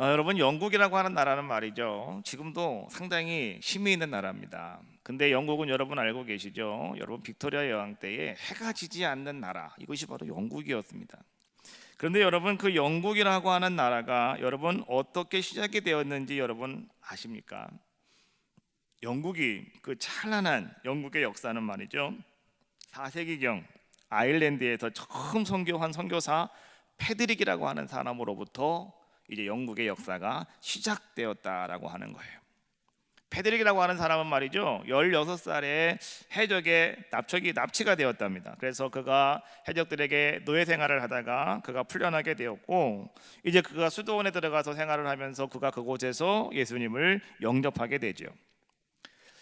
여러분, 영국이라고 하는 나라는 말이죠, 지금도 상당히 힘이 있는 나라입니다. 근데 영국은 여러분 알고 계시죠? 여러분, 빅토리아 여왕 때에 해가 지지 않는 나라, 이것이 바로 영국이었습니다. 그런데 여러분, 그 영국이라고 하는 나라가 여러분 어떻게 시작이 되었는지 여러분 아십니까? 영국이, 그 찬란한 영국의 역사는 말이죠, 4세기경 아일랜드에서 처음 선교한 선교사 패드릭이라고 하는 사람으로부터 이제 영국의 역사가 시작되었다라고 하는 거예요. 패드릭이라고 하는 사람은 말이죠, 16살에 해적에 납치가 되었답니다. 그래서 그가 해적들에게 노예 생활을 하다가 그가 풀려나게 되었고, 이제 그가 수도원에 들어가서 생활을 하면서 그가 그곳에서 예수님을 영접하게 되죠.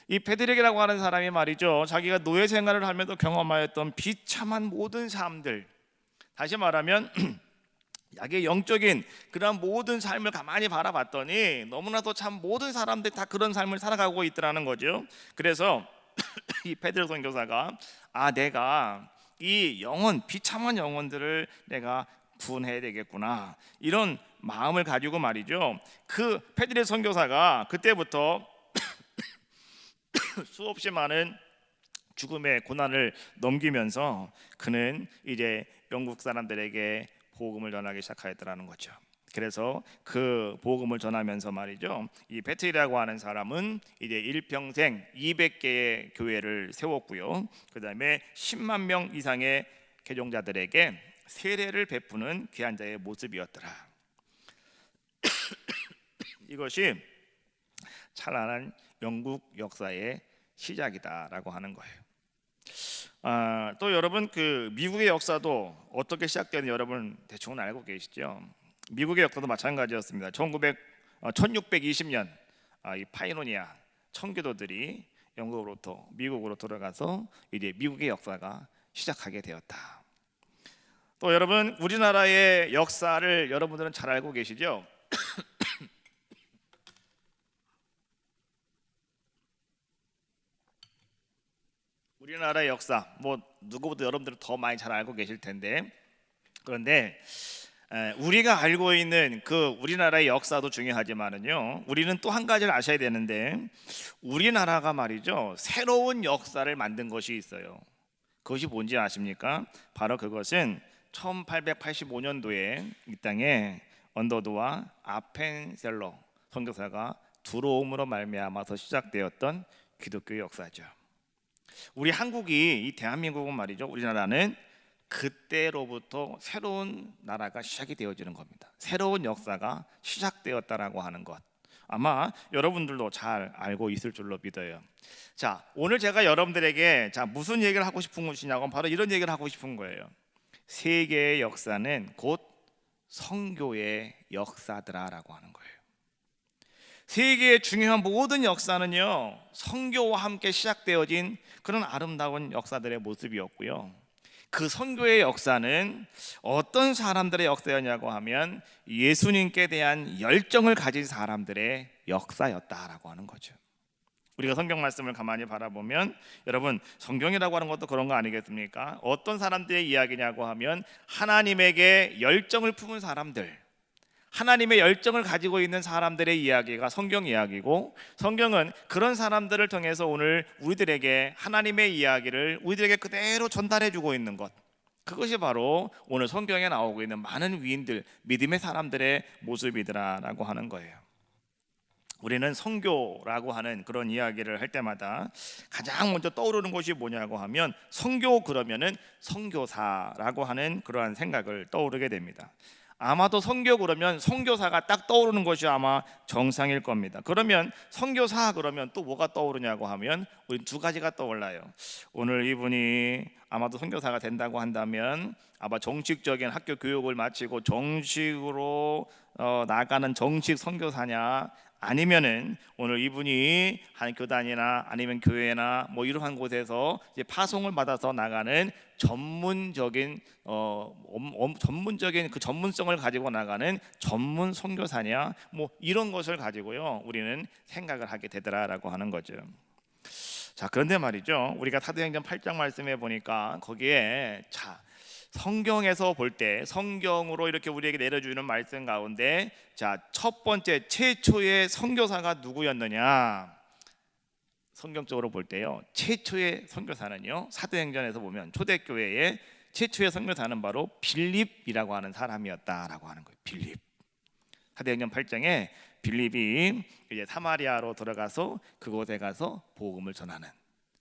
이 패드릭이라고 하는 사람이 말이죠, 자기가 노예 생활을 하면서 경험하였던 비참한 모든 삶들, 다시 말하면 자기의 영적인 그런 모든 삶을 가만히 바라봤더니 너무나도 참 모든 사람들이 다 그런 삶을 살아가고 있더라는 거죠. 그래서 이 페드로 선교사가 내가 이 비참한 영혼들을 내가 구원해야 되겠구나, 이런 마음을 가지고 말이죠, 그 페드로 선교사가 그때부터 수없이 많은 죽음의 고난을 넘기면서 그는 이제 영국 사람들에게 복음을 전하기 시작하였더라는 거죠. 그래서 그 복음을 전하면서 말이죠, 이 베트라고 하는 사람은 이제 일평생 200개의 교회를 세웠고요, 그 다음에 10만 명 이상의 개종자들에게 세례를 베푸는 귀한 자의 모습이었더라. 이것이 찬란한 영국 역사의 시작이다라고 하는 거예요. 또 여러분, 그 미국의 역사도 어떻게 시작되는지 여러분 대충 알고 계시죠? 미국의 역사도 마찬가지였습니다. 1620년 이 파이오니아 청교도들이 영국으로부터 미국으로 들어가서 이제 미국의 역사가 시작하게 되었다. 또 여러분, 우리나라의 역사를 여러분들은 잘 알고 계시죠? 우리나라의 역사, 뭐 누구보다 여러분들은 더 많이 잘 알고 계실 텐데, 그런데 우리가 알고 있는 그 우리나라의 역사도 중요하지만은요, 우리는 또 한 가지를 아셔야 되는데, 우리나라가 말이죠, 새로운 역사를 만든 것이 있어요. 그것이 뭔지 아십니까? 바로 그것은 1885년도에 이 땅에 언더드와 아펜셀러 선교사가 들어옴으로 말미암아서 시작되었던 기독교의 역사죠. 우리 한국이, 이 대한민국은 말이죠, 우리나라는 그때로부터 새로운 나라가 시작이 되어지는 겁니다. 새로운 역사가 시작되었다라고 하는 것, 아마 여러분들도 잘 알고 있을 줄로 믿어요. 자, 오늘 제가 여러분들에게 무슨 얘기를 하고 싶은 것이냐고, 바로 이런 얘기를 하고 싶은 거예요. 세계의 역사는 곧 선교의 역사더라라고 하는 거예요. 세계의 중요한 모든 역사는요, 선교와 함께 시작되어진 그런 아름다운 역사들의 모습이었고요, 그 선교의 역사는 어떤 사람들의 역사였냐고 하면 예수님께 대한 열정을 가진 사람들의 역사였다라고 하는 거죠. 우리가 성경 말씀을 가만히 바라보면 여러분, 성경이라고 하는 것도 그런 거 아니겠습니까? 어떤 사람들의 이야기냐고 하면 하나님에게 열정을 품은 사람들, 하나님의 열정을 가지고 있는 사람들의 이야기가 성경 이야기고, 성경은 그런 사람들을 통해서 오늘 우리들에게 하나님의 이야기를 우리들에게 그대로 전달해 주고 있는 것, 그것이 바로 오늘 성경에 나오고 있는 많은 위인들, 믿음의 사람들의 모습이더라라고 하는 거예요. 우리는 선교라고 하는 그런 이야기를 할 때마다 가장 먼저 떠오르는 것이 뭐냐고 하면, 선교 그러면은 선교사라고 하는 그러한 생각을 떠오르게 됩니다. 아마도 선교 그러면 선교사가 딱 떠오르는 것이 아마 정상일 겁니다. 그러면 선교사 그러면 또 뭐가 떠오르냐고 하면 우리 두 가지가 떠올라요. 오늘 이분이 아마도 선교사가 된다고 한다면 아마 정식적인 학교 교육을 마치고 정식으로 나가는 정식 선교사냐, 아니면은 오늘 이분이 한 교단이나 아니면 교회나 뭐 이러한 곳에서 이제 파송을 받아서 나가는 전문적인 전문적인 그 전문성을 가지고 나가는 전문 선교사냐, 뭐 이런 것을 가지고요, 우리는 생각을 하게 되더라라고 하는 거죠. 자, 그런데 말이죠, 우리가 사도행전 8장 말씀에 보니까 거기에 성경에서 볼 때 성경으로 이렇게 우리에게 내려주는 말씀 가운데 자, 첫 번째 최초의 선교사가 누구였느냐? 성경적으로 볼 때요, 최초의 선교사는요, 사도행전에서 보면 초대교회의 최초의 선교사는 바로 빌립이라고 하는 사람이었다라고 하는 거예요. 빌립. 사도행전 8장에 빌립이 이제 사마리아로 들어가서 그곳에 가서 복음을 전하는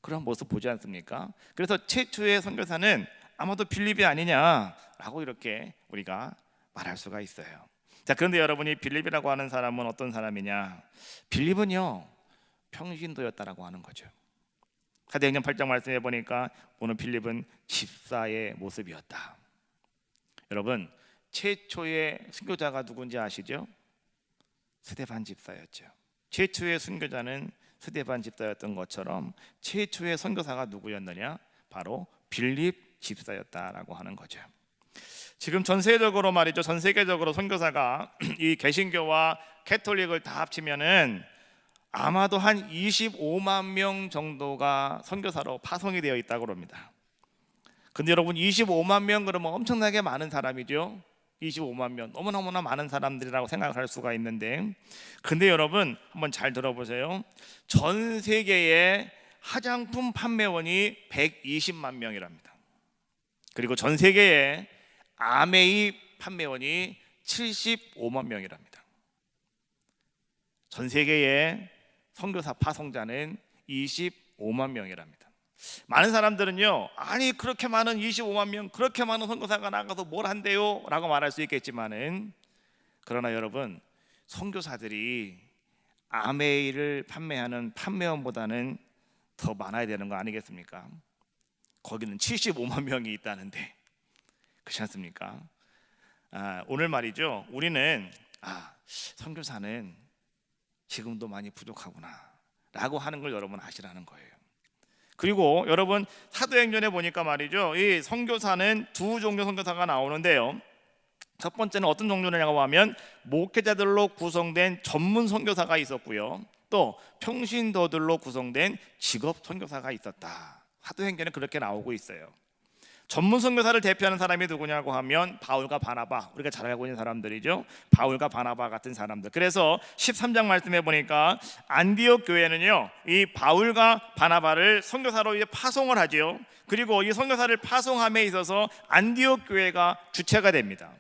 그런 모습 보지 않습니까? 그래서 최초의 선교사는 아마도 빌립이 아니냐라고 이렇게 우리가 말할 수가 있어요. 자, 그런데 여러분이 빌립이라고 하는 사람은 어떤 사람이냐? 빌립은요, 평신도였다라고 하는 거죠. 사도행전 8장 말씀해 보니까 오늘 빌립은 집사의 모습이었다. 여러분, 최초의 순교자가 누군지 아시죠? 스데반 집사였죠. 최초의 순교자는 스데반 집사였던 것처럼 최초의 선교사가 누구였느냐? 바로 빌립 집사였다라고 하는 거죠. 지금 전 세계적으로 말이죠, 전 세계적으로 선교사가 이 개신교와 캐톨릭을 다 합치면은 아마도 한 25만 명 정도가 선교사로 파송이 되어 있다고 합니다. 근데 여러분, 25만 명 그러면 엄청나게 많은 사람이죠. 25만 명, 너무너무나 많은 사람들이라고 생각할 수가 있는데, 근데 여러분 한번 잘 들어보세요. 전 세계의 화장품 판매원이 120만 명이랍니다. 그리고 전 세계의 아메이 판매원이 75만 명이랍니다. 전 세계의 선교사 파송자는 25만 명이랍니다. 많은 사람들은요, 아니 그렇게 많은 25만 명, 그렇게 많은 선교사가 나가서 뭘 한대요? 라고 말할 수 있겠지만은, 그러나 여러분, 선교사들이 아메이를 판매하는 판매원보다는 더 많아야 되는 거 아니겠습니까? 거기는 75만 명이 있다는데, 그렇지 않습니까? 오늘 말이죠, 우리는 선교사는 지금도 많이 부족하구나 라고 하는 걸 여러분 아시라는 거예요. 그리고 여러분, 사도행전에 보니까 말이죠, 이 선교사는 두 종류 선교사가 나오는데요, 첫 번째는 어떤 종류냐고 하면 목회자들로 구성된 전문 선교사가 있었고요, 또 평신도들로 구성된 직업 선교사가 있었다. 사도행전에 그렇게 나오고 있어요. 전문 선교사를 대표하는 사람이 누구냐고 하면 바울과 바나바, 우리가 잘 알고 있는 사람들이죠. 바울과 바나바 같은 사람들. 그래서 13장 말씀해 보니까 안디옥 교회는요, 이 바울과 바나바를 선교사로 이제 파송을 하죠. 그리고 이 선교사를 파송함에 있어서 안디옥 교회가 주체가 됩니다.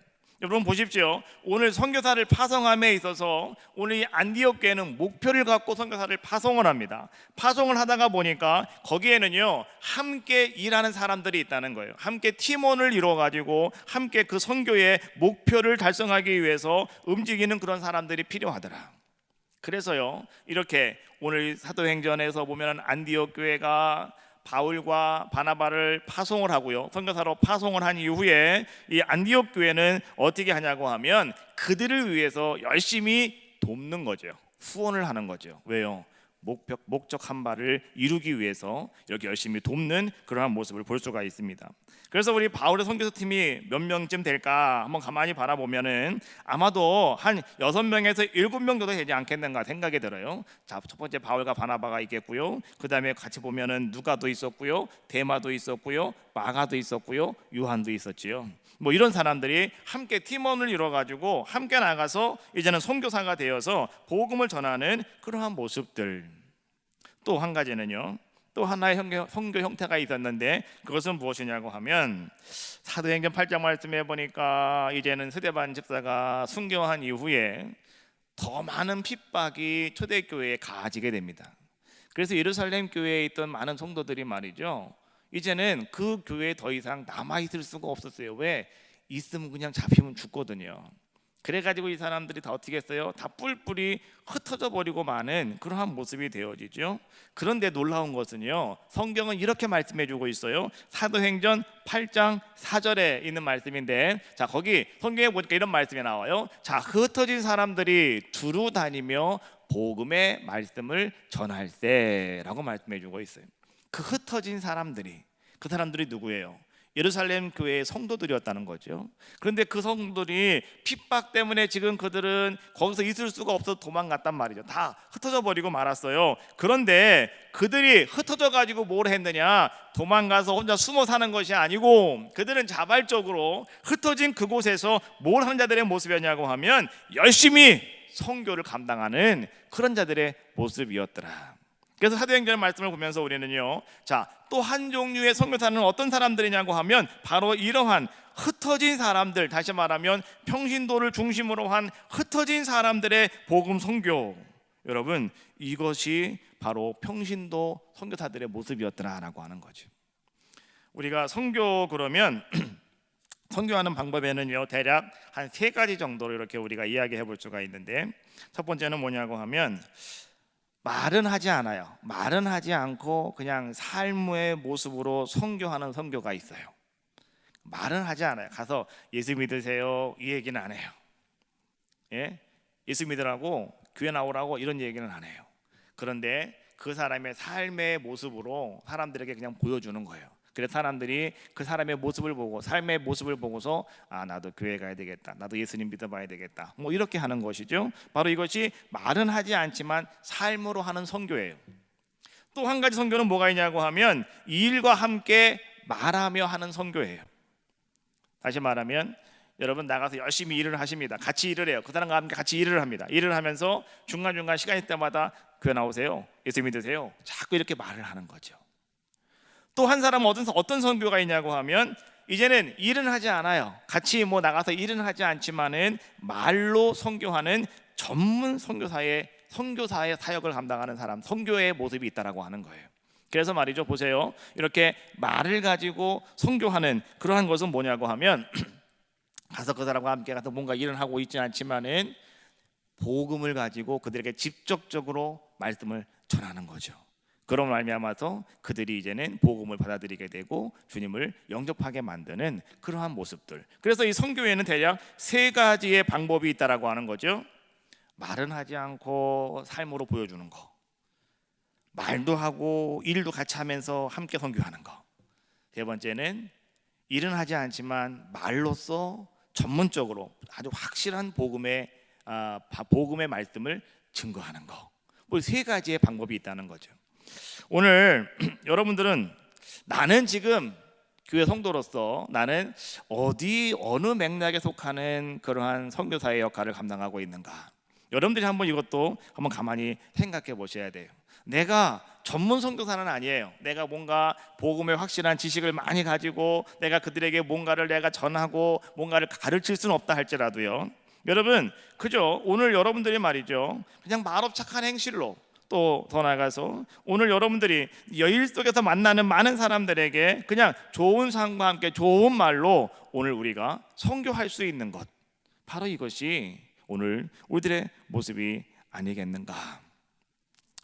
여러분 보십시오. 오늘 선교사를 파송함에 있어서 오늘 이 안디옥 교회는 목표를 갖고 선교사를 파송을 합니다. 파송을 하다가 보니까 거기에는요, 함께 일하는 사람들이 있다는 거예요. 함께 팀원을 이루어 가지고 함께 그 선교의 목표를 달성하기 위해서 움직이는 그런 사람들이 필요하더라. 그래서요, 이렇게 오늘 사도행전에서 보면 안디옥 교회가 바울과 바나바를 파송을 하고요, 선교사로 파송을 한 이후에 이 안디옥 교회는 어떻게 하냐고 하면 그들을 위해서 열심히 돕는 거죠. 후원을 하는 거죠. 왜요? 목적 한 바를 이루기 위해서 이렇게 열심히 돕는 그러한 모습을 볼 수가 있습니다. 그래서 우리 바울의 선교사팀이 몇 명쯤 될까 한번 가만히 바라보면은 아마도 한 6명에서 7명 정도 되지 않겠는가 생각이 들어요. 자, 첫 번째 바울과 바나바가 있겠고요, 그 다음에 같이 보면은 누가도 있었고요, 데마도 있었고요, 마가도 있었고요, 요한도 있었지요. 뭐 이런 사람들이 함께 팀원을 이뤄가지고 함께 나가서 이제는 선교사가 되어서 복음을 전하는 그러한 모습들. 또 한 가지는요, 또 하나의 선교 형태가 있었는데 그것은 무엇이냐고 하면 사도행전 8장 말씀해 보니까 이제는 스데반 집사가 순교한 이후에 더 많은 핍박이 초대교회에 가해지게 됩니다. 그래서 예루살렘 교회에 있던 많은 성도들이 말이죠, 이제는 그 교회에 더 이상 남아있을 수가 없었어요. 왜? 있으면 그냥 잡히면 죽거든요. 그래가지고 이 사람들이 다 어떻게 했어요? 다 뿔뿔이 흩어져 버리고 마는 그러한 모습이 되어지죠. 그런데 놀라운 것은요, 성경은 이렇게 말씀해주고 있어요. 사도행전 8장 4절에 있는 말씀인데, 자, 거기 성경에 보니까 이런 말씀이 나와요. 자, 흩어진 사람들이 두루 다니며 복음의 말씀을 전할세라고 말씀해주고 있어요. 그 흩어진 사람들이, 그 사람들이 누구예요? 예루살렘 교회의 성도들이었다는 거죠. 그런데 그 성도들이 핍박 때문에 지금 그들은 거기서 있을 수가 없어서 도망갔단 말이죠. 다 흩어져 버리고 말았어요. 그런데 그들이 흩어져 가지고 뭘 했느냐, 도망가서 혼자 숨어 사는 것이 아니고 그들은 자발적으로 흩어진 그곳에서 뭘 하는 자들의 모습이었냐고 하면 열심히 선교를 감당하는 그런 자들의 모습이었더라. 그래서 사도행전 말씀을 보면서 우리는요, 자, 또 한 종류의 선교사는 어떤 사람들이냐고 하면 바로 이러한 흩어진 사람들, 다시 말하면 평신도를 중심으로 한 흩어진 사람들의 복음 선교, 여러분 이것이 바로 평신도 선교사들의 모습이었더라라고 하는 거죠. 우리가 선교 그러면 선교하는 방법에는요, 대략 한 3가지 정도로 이렇게 우리가 이야기해 볼 수가 있는데, 첫 번째는 뭐냐고 하면 말은 하지 않아요. 말은 하지 않고 그냥 삶의 모습으로 선교하는 선교가 있어요. 말은 하지 않아요. 가서 예수 믿으세요 이 얘기는 안 해요. 예? 예수 믿으라고 교회 나오라고 이런 얘기는 안 해요. 그런데 그 사람의 삶의 모습으로 사람들에게 그냥 보여주는 거예요. 그래서 사람들이 그 사람의 모습을 보고, 삶의 모습을 보고서 아, 나도 교회 가야 되겠다, 나도 예수님 믿어봐야 되겠다, 뭐 이렇게 하는 것이죠. 바로 이것이 말은 하지 않지만 삶으로 하는 선교예요. 또 한 가지 선교는 뭐가 있냐고 하면 일과 함께 말하며 하는 선교예요. 다시 말하면 여러분 나가서 열심히 일을 하십니다. 같이 일을 해요. 그 사람과 함께 같이 일을 합니다. 일을 하면서 중간중간 시간 있을 때마다 교회 나오세요, 예수 믿으세요, 자꾸 이렇게 말을 하는 거죠. 또 한 사람은 어떤 선교가 있냐고 하면 이제는 일은 하지 않아요. 같이 뭐 나가서 일은 하지 않지만은 말로 선교하는 전문 선교사의 사역을 감당하는 사람, 선교의 모습이 있다라고 하는 거예요. 그래서 말이죠, 보세요. 이렇게 말을 가지고 선교하는 그러한 것은 뭐냐고 하면 가서 그 사람과 함께 가서 뭔가 일을 하고 있지 않지만은 복음을 가지고 그들에게 직접적으로 말씀을 전하는 거죠. 그런 말미암아서 그들이 이제는 복음을 받아들이게 되고 주님을 영접하게 만드는 그러한 모습들. 그래서 이 선교에는 대략 3가지의 방법이 있다라고 하는 거죠. 말은 하지 않고 삶으로 보여주는 거, 말도 하고 일도 같이 하면서 함께 선교하는 거. 3번째는 일은 하지 않지만 말로써 전문적으로 아주 확실한 복음의 말씀을 증거하는 거. 뭐 3가지의 방법이 있다는 거죠. 오늘 여러분들은 나는 지금 교회 성도로서 나는 어느 맥락에 속하는 그러한 선교사의 역할을 감당하고 있는가, 여러분들이 한번 이것도 한번 가만히 생각해 보셔야 돼요. 내가 전문 선교사는 아니에요. 내가 뭔가 복음의 확실한 지식을 많이 가지고 내가 그들에게 뭔가를 내가 전하고 뭔가를 가르칠 수는 없다 할지라도요, 여러분 그죠? 오늘 여러분들이 말이죠, 그냥 말없착한 행실로, 또 더 나아가서 오늘 여러분들이 여일 속에서 만나는 많은 사람들에게 그냥 좋은 삶과 함께 좋은 말로 오늘 우리가 선교할 수 있는 것, 바로 이것이 오늘 우리들의 모습이 아니겠는가.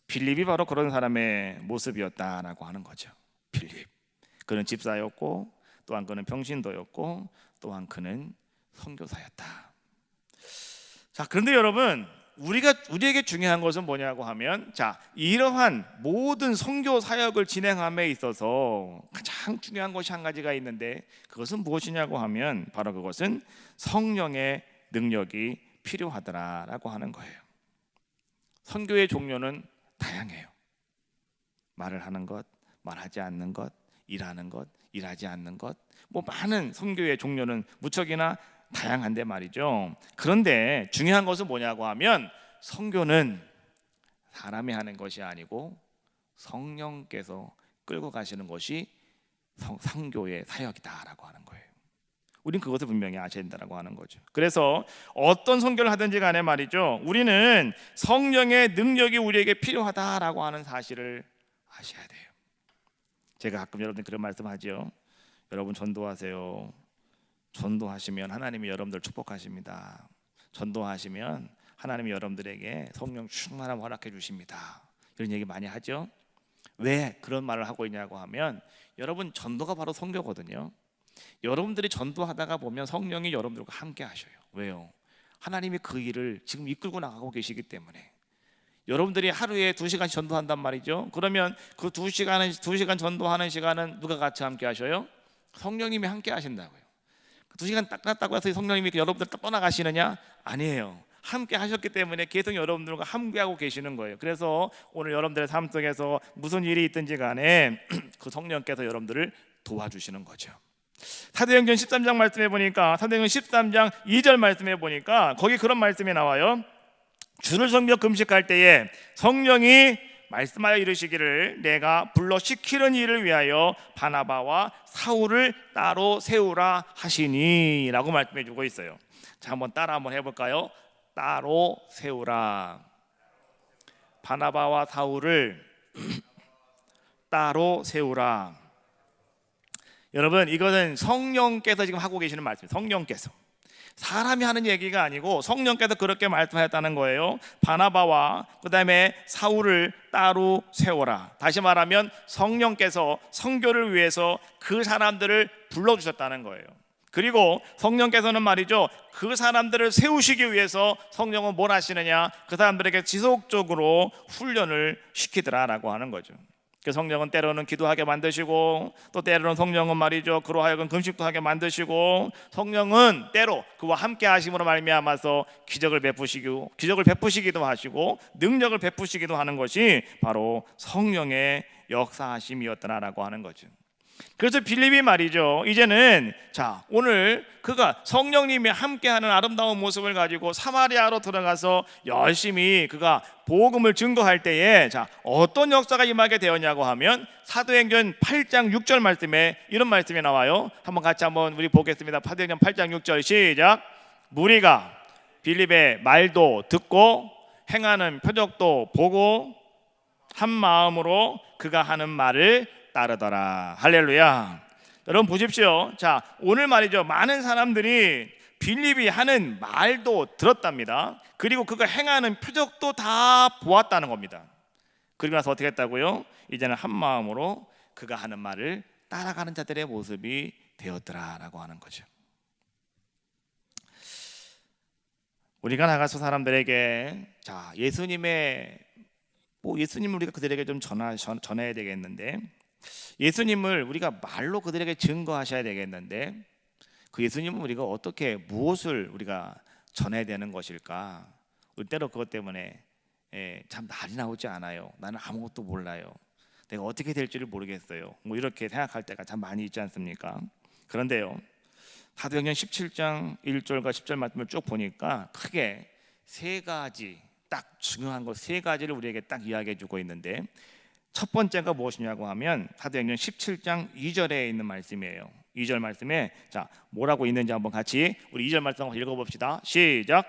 빌립이 바로 그런 사람의 모습이었다라고 하는 거죠. 빌립, 그는 집사였고 또한 그는 평신도였고 또한 그는 선교사였다. 자, 그런데 여러분 우리에게 중요한 것은 뭐냐고 하면, 자, 이러한 모든 선교 사역을 진행함에 있어서 가장 중요한 것이 한 가지가 있는데 그것은 무엇이냐고 하면 바로 그것은 성령의 능력이 필요하더라라고 하는 거예요. 선교의 종류는 다양해요. 말을 하는 것, 말하지 않는 것, 일하는 것, 일하지 않는 것, 뭐 많은 선교의 종류는 무척이나 다양한데 말이죠. 그런데 중요한 것은 뭐냐고 하면 선교는 사람이 하는 것이 아니고 성령께서 끌고 가시는 것이 선교의 사역이다라고 하는 거예요. 우린 그것을 분명히 아셔야 된다고 하는 거죠. 그래서 어떤 선교를 하든지 간에 말이죠, 우리는 성령의 능력이 우리에게 필요하다라고 하는 사실을 아셔야 돼요. 제가 가끔 여러분들 그런 말씀하죠. 여러분 전도하세요. 전도하시면 하나님이 여러분들 축복하십니다. 전도하시면 하나님이 여러분들에게 성령 충만함 허락해 주십니다. 이런 얘기 많이 하죠. 왜 그런 말을 하고 있냐고 하면 여러분 전도가 바로 선교거든요. 여러분들이 전도하다가 보면 성령이 여러분들과 함께 하셔요. 왜요? 하나님이 그 일을 지금 이끌고 나가고 계시기 때문에. 여러분들이 하루에 2시간씩 전도한단 말이죠. 그러면 그 2시간 전도하는 시간은 누가 같이 함께 하셔요? 성령님이 함께 하신다고요. 2시간 딱 끝났다고 해서 성령님이 여러분들 딱 떠나가시느냐? 아니에요. 함께 하셨기 때문에 계속 여러분들과 함께하고 계시는 거예요. 그래서 오늘 여러분들의 삶 속에서 무슨 일이 있든지 간에 그 성령께서 여러분들을 도와주시는 거죠. 사도행전 13장 말씀해 보니까, 사도행전 13장 2절 말씀해 보니까 거기 그런 말씀이 나와요. 주를 섬겨 금식할 때에 성령이 말씀하여 이르시기를 내가 불러 시키는 일을 위하여 바나바와 사울을 따로 세우라 하시니 라고 말씀해 주고 있어요. 자, 한번 따라 한번 해볼까요? 따로 세우라. 바나바와 사울을 따로 세우라. 여러분, 이것은 성령께서 지금 하고 계시는 말씀이에요. 성령께서, 사람이 하는 얘기가 아니고 성령께서 그렇게 말씀하셨다는 거예요. 바나바와 그 다음에 사울을 따로 세워라. 다시 말하면 성령께서 선교를 위해서 그 사람들을 불러주셨다는 거예요. 그리고 성령께서는 말이죠, 그 사람들을 세우시기 위해서 성령은 뭘 하시느냐? 그 사람들에게 지속적으로 훈련을 시키더라라고 하는 거죠. 그 성령은 때로는 기도하게 만드시고, 또 때로는 성령은 말이죠, 그로 하여금 금식도 하게 만드시고, 성령은 때로 그와 함께 하심으로 말미암아서 기적을 베푸시기도 하시고 능력을 베푸시기도 하는 것이 바로 성령의 역사하심이었더라라고 하는 거죠. 그래서 빌립이 말이죠, 이제는 자, 오늘 그가 성령님이 함께하는 아름다운 모습을 가지고 사마리아로 들어가서 열심히 그가 복음을 증거할 때에 자, 어떤 역사가 임하게 되었냐고 하면 사도행전 8장 6절 말씀에 이런 말씀이 나와요. 한번 같이 한번 우리 보겠습니다. 사도행전 8장 6절 시작. 무리가 빌립의 말도 듣고 행하는 표적도 보고 한 마음으로 그가 하는 말을 따르더라. 할렐루야. 여러분 보십시오. 자, 오늘 말이죠, 많은 사람들이 빌립이 하는 말도 들었답니다. 그리고 그가 행하는 표적도 다 보았다는 겁니다. 그리고 나서 어떻게 했다고요? 이제는 한 마음으로 그가 하는 말을 따라가는 자들의 모습이 되었더라라고 하는 거죠. 우리가 나가서 사람들에게 자, 예수님을 우리가 그들에게 좀 전해야 되겠는데, 예수님을 우리가 말로 그들에게 증거하셔야 되겠는데, 그 예수님은 우리가 어떻게 무엇을 우리가 전해야 되는 것일까? 우리 때로 그것 때문에 참 말이 나오지 않아요. 나는 아무것도 몰라요. 내가 어떻게 될지를 모르겠어요. 뭐 이렇게 생각할 때가 참 많이 있지 않습니까? 그런데요, 사도행전 17장 1절과 10절 말씀을 쭉 보니까 크게 세 가지, 딱 중요한 것 세 가지를 우리에게 딱 이야기해 주고 있는데, 첫 번째가 무엇이냐고 하면 사도행전 17장 2절에 있는 말씀이에요. 2절 말씀에 자, 뭐라고 있는지 한번 같이 우리 2절 말씀 한번 읽어봅시다. 시작.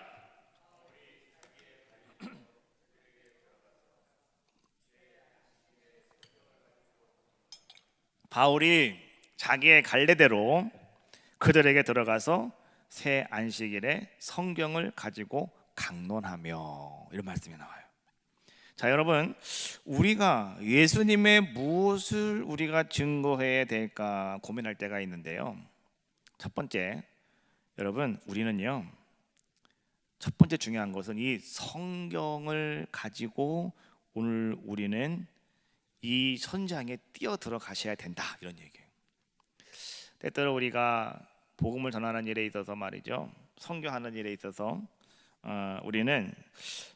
바울이 자기의 갈래대로 그들에게 들어가서 새 안식일에 성경을 가지고 강론하며, 이런 말씀이 나와요. 자, 여러분, 우리가 예수님의 무엇을 우리가 증거해야 될까 고민할 때가 있는데요. 첫 번째, 여러분, 우리는요, 첫 번째 중요한 것은 이 성경을 가지고 오늘 우리는 이 현장에 뛰어 들어가셔야 된다, 이런 얘기예요. 때때로 우리가 복음을 전하는 일에 있어서 말이죠, 선교하는 일에 있어서 우리는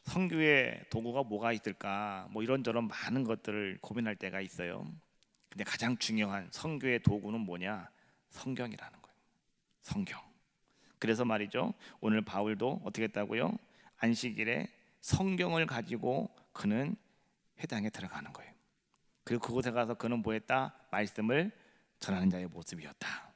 선교의 도구가 뭐가 있을까, 뭐 이런저런 많은 것들을 고민할 때가 있어요. 근데 가장 중요한 선교의 도구는 뭐냐? 성경이라는 거예요. 성경. 그래서 말이죠, 오늘 바울도 어떻게 했다고요? 안식일에 성경을 가지고 그는 회당에 들어가는 거예요. 그리고 그곳에 가서 그는 뭐 했다? 말씀을 전하는 자의 모습이었다.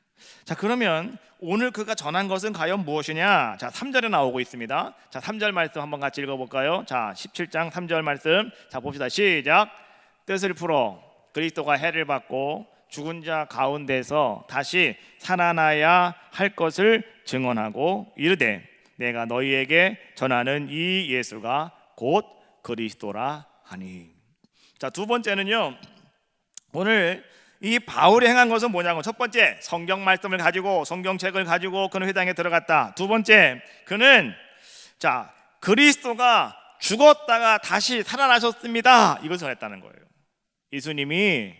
자, 그러면 오늘 그가 전한 것은 과연 무엇이냐? 자, 3절에 나오고 있습니다. 자, 3절 말씀 한번 같이 읽어볼까요? 자, 17장 3절 말씀, 자, 봅시다. 시작. 뜻을 풀어 그리스도가 해를 받고 죽은 자 가운데서 다시 살아나야 할 것을 증언하고 이르되 내가 너희에게 전하는 이 예수가 곧 그리스도라 하니. 자, 두 번째는요, 오늘 이 바울이 행한 것은 뭐냐고, 첫 번째, 성경 말씀을 가지고 성경책을 가지고 그는 회당에 들어갔다. 두 번째, 그는 자, 그리스도가 죽었다가 다시 살아나셨습니다, 이것을 했다는 거예요. 예수님이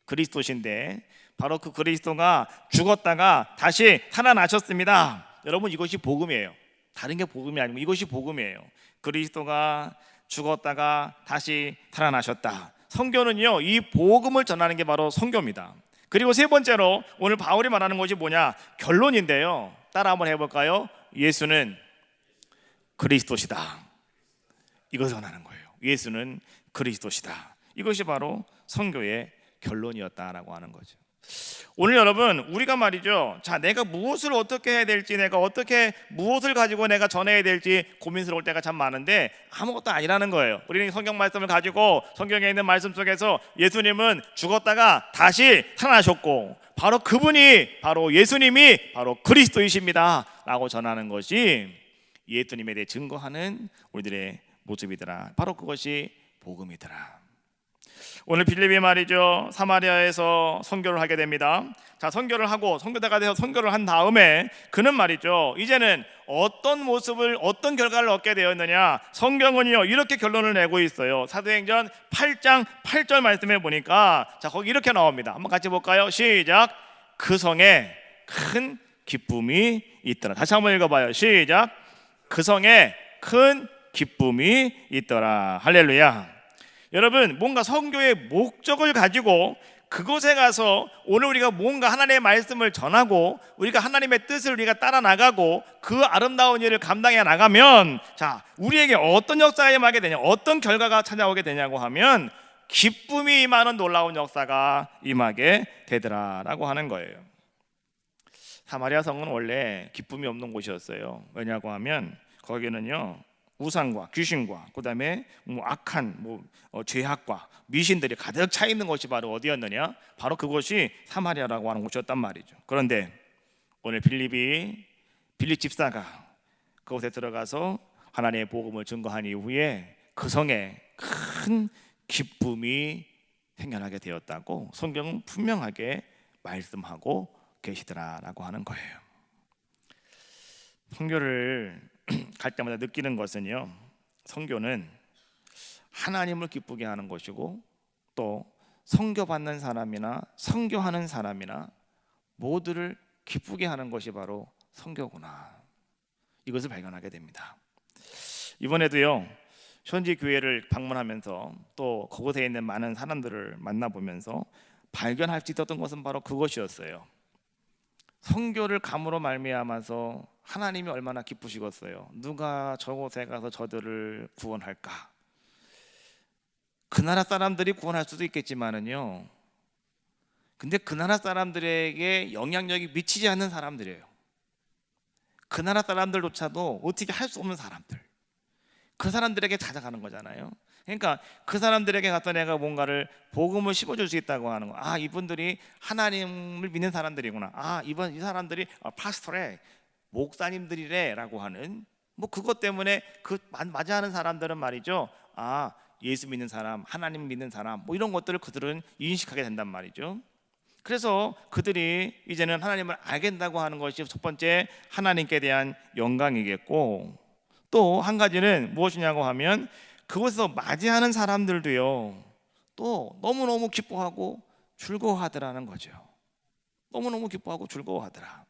그리스도신데 바로 그 그리스도가 죽었다가 다시 살아나셨습니다. 여러분, 이것이 복음이에요. 다른 게 복음이 아니고 이것이 복음이에요. 그리스도가 죽었다가 다시 살아나셨다. 선교는요, 이 복음을 전하는 게 바로 선교입니다. 그리고 세 번째로 오늘 바울이 말하는 것이 뭐냐? 결론인데요. 따라 한번 해볼까요? 예수는 그리스도시다. 이것을 전하는 거예요. 예수는 그리스도시다. 이것이 바로 선교의 결론이었다라고 하는 거죠. 오늘 여러분, 우리가 말이죠, 자, 내가 무엇을 어떻게 해야 될지, 내가 어떻게 무엇을 가지고 내가 전해야 될지 고민스러울 때가 참 많은데 아무것도 아니라는 거예요. 우리는 성경 말씀을 가지고 성경에 있는 말씀 속에서 예수님은 죽었다가 다시 살아나셨고 바로 그분이, 바로 예수님이 바로 그리스도이십니다 라고 전하는 것이 예수님에 대해 증거하는 우리들의 모습이더라. 바로 그것이 복음이더라. 오늘 빌립이 말이죠, 사마리아에서 선교를 하게 됩니다. 자, 선교를 하고 선교대가 되어 선교를 한 다음에 그는 말이죠, 이제는 어떤 모습을, 어떤 결과를 얻게 되었느냐? 성경은요 이렇게 결론을 내고 있어요. 사도행전 8장 8절 말씀에 보니까, 자, 거기 이렇게 나옵니다. 한번 같이 볼까요? 시작. 그 성에 큰 기쁨이 있더라. 다시 한번 읽어봐요. 시작. 그 성에 큰 기쁨이 있더라. 할렐루야. 여러분, 뭔가 선교의 목적을 가지고 그곳에 가서 오늘 우리가 뭔가 하나님의 말씀을 전하고 우리가 하나님의 뜻을 우리가 따라 나가고 그 아름다운 일을 감당해 나가면, 자, 우리에게 어떤 역사가 임하게 되냐, 어떤 결과가 찾아오게 되냐고 하면 기쁨이 임하는 놀라운 역사가 임하게 되더라라고 하는 거예요. 사마리아 성은 원래 기쁨이 없는 곳이었어요. 왜냐고 하면 거기는요 우상과 귀신과 그다음에 악한 죄악과 미신들이 가득 차 있는 것이 바로 어디였느냐? 바로 그것이 사마리아라고 하는 곳이었단 말이죠. 그런데 오늘 빌립 집사가 그곳에 들어가서 하나님의 복음을 증거한 이후에 그 성에 큰 기쁨이 생겨나게 되었다고 성경은 분명하게 말씀하고 계시더라라고 하는 거예요. 선교를 갈 때마다 느끼는 것은요, 선교는 하나님을 기쁘게 하는 것이고 또 선교받는 사람이나 선교하는 사람이나 모두를 기쁘게 하는 것이 바로 선교구나, 이것을 발견하게 됩니다. 이번에도요 현지 교회를 방문하면서 또 그곳에 있는 많은 사람들을 만나보면서 발견할 수 있었던 것은 바로 그것이었어요. 선교를 감으로 말미암아서 하나님이 얼마나 기쁘시겠어요. 누가 저곳에 가서 저들을 구원할까? 그 나라 사람들이 구원할 수도 있겠지만은요, 근데 그 나라 사람들에게 영향력이 미치지 않는 사람들이에요. 그 나라 사람들조차도 어떻게 할 수 없는 사람들, 그 사람들에게 찾아가는 거잖아요. 그러니까 그 사람들에게 가서 내가 뭔가를 복음을 씹어줄 수 있다고 하는 거. 아, 이분들이 하나님을 믿는 사람들이구나. 이 사람들이 파스토래, 목사님들이래라고 하는, 그것 때문에 그 맞이하는 사람들은 말이죠, 예수 믿는 사람, 하나님 믿는 사람, 이런 것들을 그들은 인식하게 된단 말이죠. 그래서 그들이 이제는 하나님을 알겠다고 하는 것이 첫 번째 하나님께 대한 영광이겠고, 또 한 가지는 무엇이냐고 하면 그곳에서 맞이하는 사람들도요 또 너무너무 기뻐하고 즐거워하더라는 거죠. 너무너무 기뻐하고 즐거워하더라.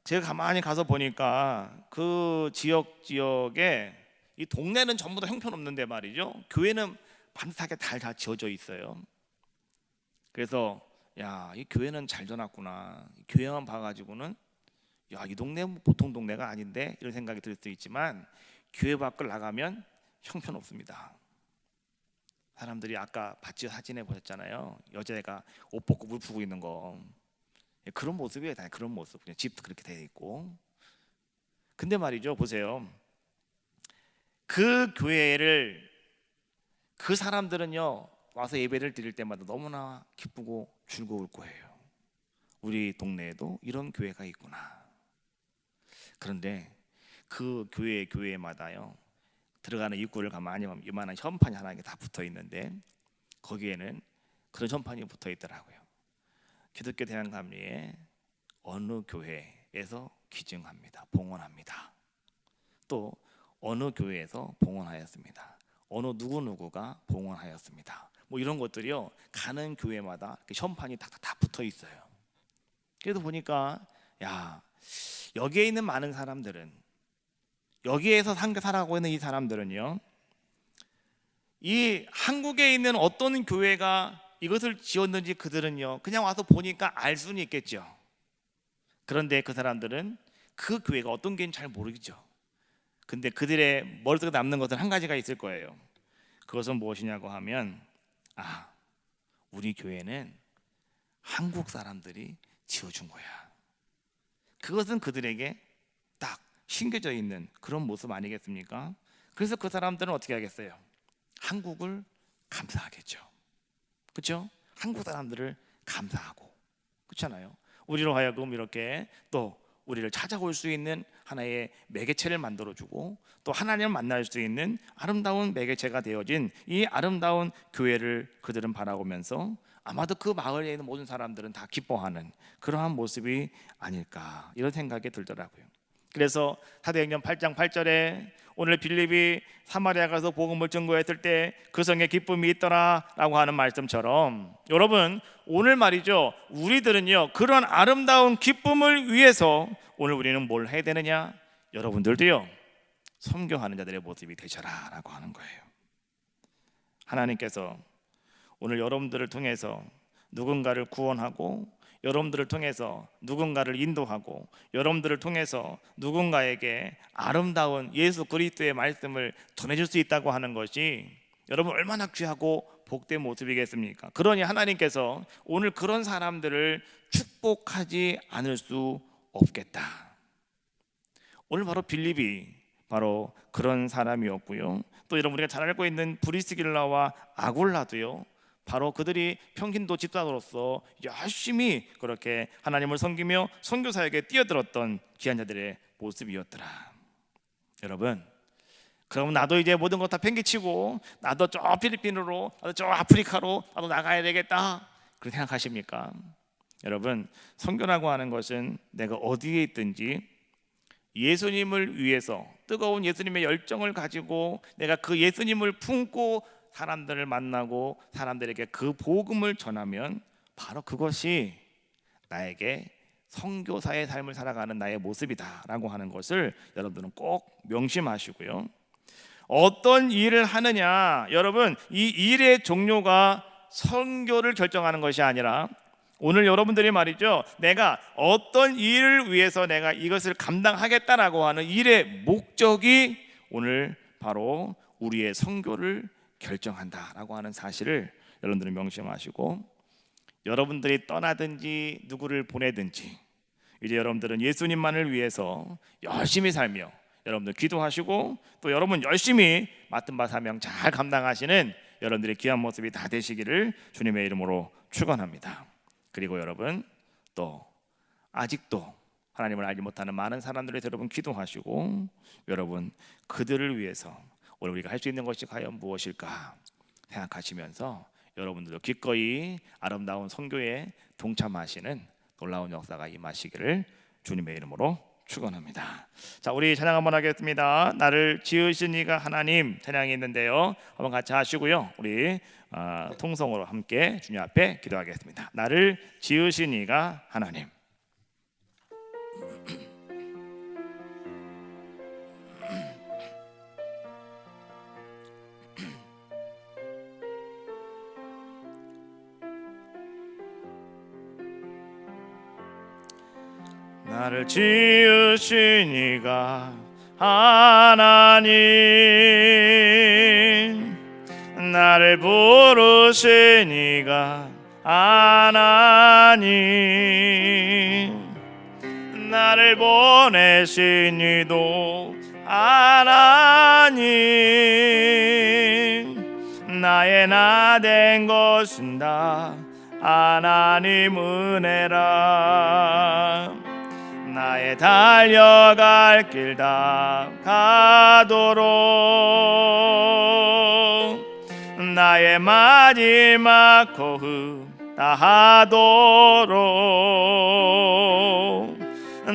제가 가만히 가서 보니까 그 지역에 이 동네는 전부 다 형편없는데 말이죠, 교회는 반듯하게 다 지어져 있어요. 그래서 이 교회는 잘 져놨구나, 교회만 봐가지고는 이 동네는 보통 동네가 아닌데 이런 생각이 들 수 있지만 교회 밖을 나가면 형편없습니다. 사람들이 아까 밭지어 사진에 보셨잖아요. 여자애가 옷 벗고 물 푸고 있는 거, 그런 모습이에요. 다 그런 모습. 그냥 집도 그렇게 돼 있고. 근데 말이죠, 보세요. 그 교회를 그 사람들은요 와서 예배를 드릴 때마다 너무나 기쁘고 즐거울 거예요. 우리 동네에도 이런 교회가 있구나. 그런데 그 교회마다요 들어가는 입구를 가만히 보면 이만한 현판이 하나 다 붙어 있는데 거기에는 그런 현판이 붙어 있더라고요. 기독교 대한감리의 어느 교회에서 기증합니다, 봉헌합니다. 또 어느 교회에서 봉헌하였습니다. 어느 누구누구가 봉헌하였습니다. 뭐 이런 것들이요, 가는 교회마다 현판이 다 붙어 있어요. 그래서 보니까 야, 여기에 있는 많은 사람들은, 여기에서 살아가고 있는 이 사람들은요, 이 한국에 있는 어떤 교회가 이것을 지었는지 그들은요 그냥 와서 보니까 알 수는 있겠죠. 그런데 그 사람들은 그 교회가 어떤 교회인지 잘 모르겠죠. 근데 그들의 머릿속에 남는 것은 한 가지가 있을 거예요. 그것은 무엇이냐고 하면, 아, 우리 교회는 한국 사람들이 지어준 거야. 그것은 그들에게 딱 심겨져 있는 그런 모습 아니겠습니까? 그래서 그 사람들은 어떻게 하겠어요? 한국을 감사하겠죠. 그렇죠? 한국 사람들을 감사하고, 그렇잖아요. 우리로 하여금 이렇게 또 우리를 찾아올 수 있는 하나의 매개체를 만들어주고, 또 하나님을 만날 수 있는 아름다운 매개체가 되어진 이 아름다운 교회를 그들은 바라보면서 아마도 그 마을에 있는 모든 사람들은 다 기뻐하는 그러한 모습이 아닐까, 이런 생각이 들더라고요. 그래서 사도행전 8장 8절에 오늘 빌립이 사마리아 가서 복음을 전거했을 때 그 성에 기쁨이 있더라라고 하는 말씀처럼, 여러분 오늘 말이죠, 우리들은요 그런 아름다운 기쁨을 위해서 오늘 우리는 뭘 해야 되느냐? 여러분들도요 섬겨하는 자들의 모습이 되셔라라고 하는 거예요. 하나님께서 오늘 여러분들을 통해서 누군가를 구원하고, 여러분들을 통해서 누군가를 인도하고, 여러분들을 통해서 누군가에게 아름다운 예수 그리스도의 말씀을 전해줄 수 있다고 하는 것이 여러분 얼마나 귀하고 복된 모습이겠습니까? 그러니 하나님께서 오늘 그런 사람들을 축복하지 않을 수 없겠다. 오늘 바로 빌립이 바로 그런 사람이었고요. 또 여러분 우리가 잘 알고 있는 브리스길라와 아굴라도요, 바로 그들이 평신도 집사로서 열심히 그렇게 하나님을 섬기며 선교사에게 뛰어들었던 귀한 자들의 모습이었더라. 여러분, 그럼 나도 이제 모든 것 다 팽개치고 나도 저 필리핀으로, 나도 저 아프리카로 나도 나가야 되겠다, 그렇게 생각하십니까? 여러분, 선교라고 하는 것은 내가 어디에 있든지 예수님을 위해서 뜨거운 예수님의 열정을 가지고 내가 그 예수님을 품고 사람들을 만나고 사람들에게 그 복음을 전하면 바로 그것이 나에게 선교사의 삶을 살아가는 나의 모습이다라고 하는 것을 여러분들은 꼭 명심하시고요. 어떤 일을 하느냐, 여러분 이 일의 종료가 선교를 결정하는 것이 아니라, 오늘 여러분들이 말이죠, 내가 어떤 일을 위해서 내가 이것을 감당하겠다라고 하는 일의 목적이 오늘 바로 우리의 선교를 결정한다라고 하는 사실을 여러분들은 명심하시고, 여러분들이 떠나든지 누구를 보내든지 이제 여러분들은 예수님만을 위해서 열심히 살며 여러분들 기도하시고, 또 여러분 열심히 맡은 바 사명 잘 감당하시는 여러분들의 귀한 모습이 다 되시기를 주님의 이름으로 축원합니다. 그리고 여러분 또 아직도 하나님을 알지 못하는 많은 사람들에 대해 여러분 기도하시고, 여러분 그들을 위해서 오늘 우리가 할 수 있는 것이 과연 무엇일까 생각하시면서 여러분들도 기꺼이 아름다운 선교에 동참하시는 놀라운 역사가 임하시기를 주님의 이름으로 축원합니다. 자, 우리 찬양 한번 하겠습니다. 나를 지으신 이가 하나님 찬양이 있는데요, 한번 같이 하시고요, 우리 통성으로 함께 주님 앞에 기도하겠습니다. 나를 지으신 이가 하나님. 나를 지으신 이가 하나님, 나를 부르신 이가 하나님, 나를 보내신 이도 하나님, 나의 나 된 것은 다 하나님 은혜라. 나의 달려갈 길 다 가도록, 나의 마지막 호흡 다 하도록,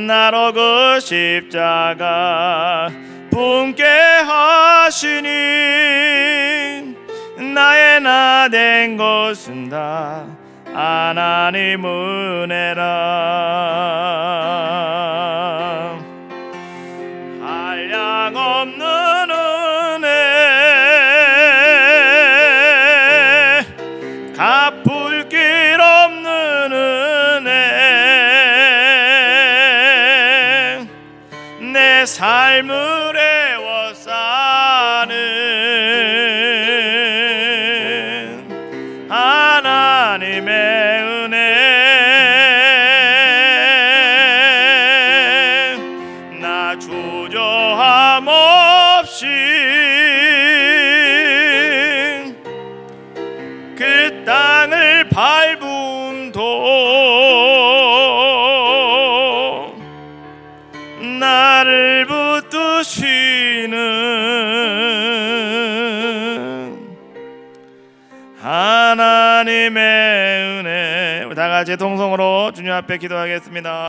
나로 그 십자가 품게 하시니 나의 나 된 것은 다 하나님 은혜라. 한량없는 은혜, 갚을 길 없는 은혜, 내 삶을 애워싸는 하나님의 은혜. 나 주저함 없이 그 땅을 밟음도 나를 붙드시는 하나님의 은혜. 우리 다 같이 통성으로 주님 앞에 기도하겠습니다.